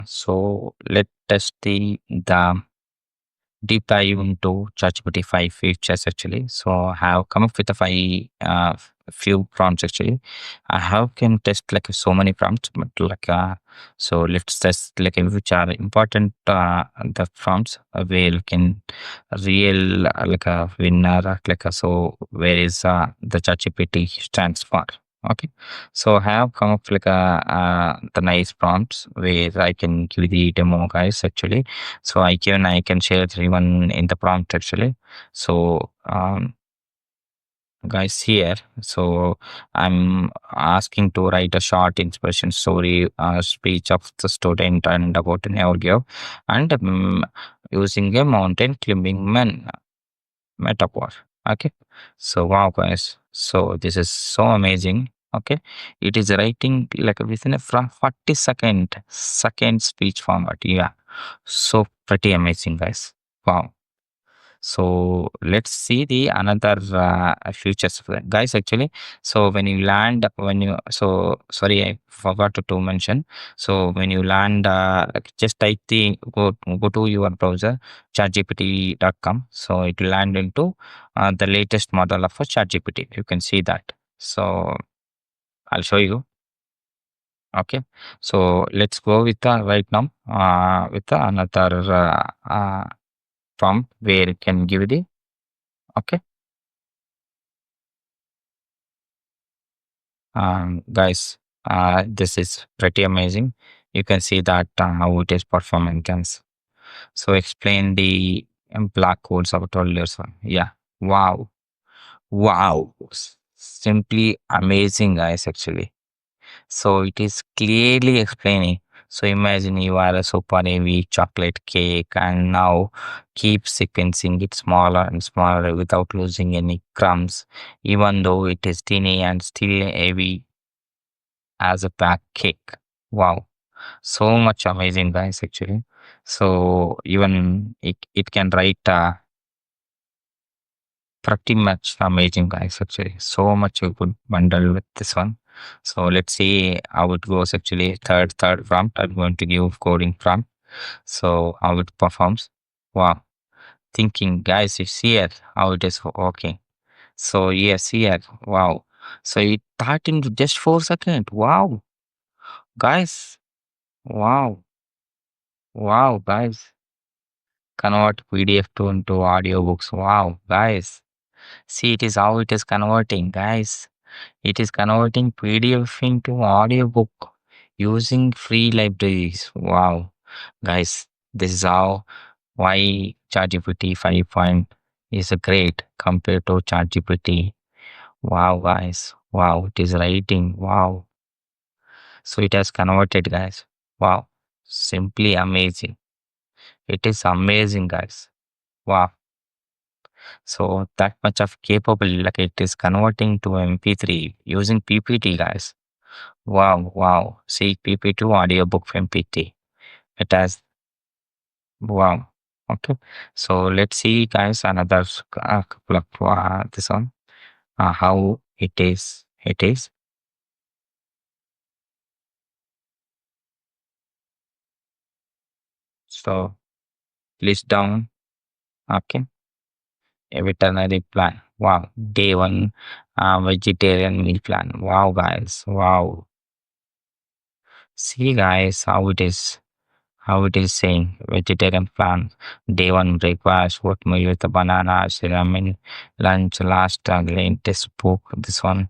So let's test the deep dive into ChatGPT 5 features actually. So I have come up with a few prompts actually. I have can test like so many prompts, but so let's test like which are important the prompts where you can real like a winner like a, so where is the ChatGPT stands for. Okay, so I have come up like the nice prompts where I can give the demo guys actually. So I can share everyone in the prompt actually. So guys here, so I'm asking to write a short inspiration story speech of the student and about an audio and using a mountain climbing man metaphor. Okay, so wow guys, so this is so amazing. Okay, it is writing like within a 40 second speech format. Yeah, so pretty amazing guys. Wow. So let's see the another features of that. Guys actually. So when you land, when you so sorry I forgot to mention. So when you land, like just type the go to your browser chatgpt.com. So it will land into the latest model of a ChatGPT. You can see that. So I'll show you. Okay. So let's go with right now with another prompt where you can give the okay. Guys, this is pretty amazing. You can see that how it is performing things. So explain the black holes of told years. Yeah. Wow. Wow. Simply amazing, guys, actually. So it is clearly explaining. So imagine you are a super heavy chocolate cake and now keep sequencing it smaller and smaller without losing any crumbs, even though it is teeny and still heavy as a back cake. Wow, so much amazing, guys, actually. So even it can write pretty much amazing, guys, actually. So much a good bundle with this one. So let's see how it goes actually. Third prompt, I'm going to give coding prompt. So how it performs. Wow. Thinking, guys, it's here how it is working. So yes, here. Wow. So it thought in just 4 seconds. Wow. Guys. Wow. Wow, guys. Convert PDF to into audiobooks. Wow, guys. See, it is how it is converting, guys. It is converting PDF into audiobook using free libraries. Wow, guys. This is how why ChatGPT 5 is a great compared to ChatGPT. Wow, guys. Wow, it is writing. Wow. So it has converted, guys. Wow. Simply amazing. It is amazing, guys. Wow. So that much of capable, like it is converting to MP3 using PPT, guys. Wow, wow. See PP2 audiobook from MP3. It has wow. Okay. So let's see, guys, another couple of this one. How it is. It is. So list down. Okay. A veterinary plan. Wow. Day one vegetarian meal plan. Wow, guys. Wow. See, guys, how it is saying vegetarian plan. Day one breakfast, oatmeal with a banana, cinnamon, lunch, last latest book, this one,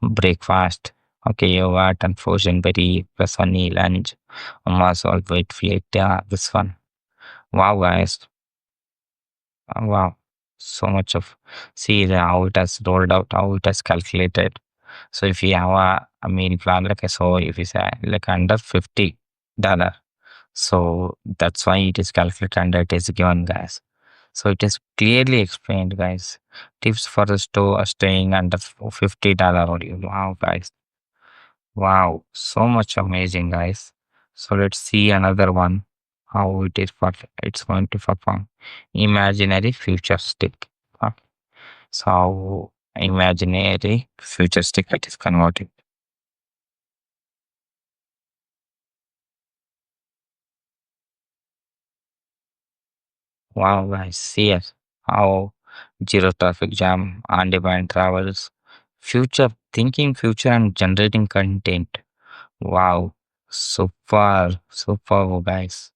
breakfast. Okay, yogurt and frozen berry plus honey lunch. Muscle weight plate, this one. Wow, guys. Wow. So much of see how it has rolled out, how it has calculated. So if you have a meal plan like so if you say like under $50, so that's why it is calculated and it is given, guys. So it is clearly explained, guys. Tips for the store staying under $50 only. Wow, guys. Wow, so much amazing, guys. So let's see another one. How it is it's going to perform. Imaginary future stick. Okay. So imaginary future stick it is converted. Wow, guys, see us. How zero traffic jam, on-demand travels, future thinking, future and generating content. Wow, so far, guys.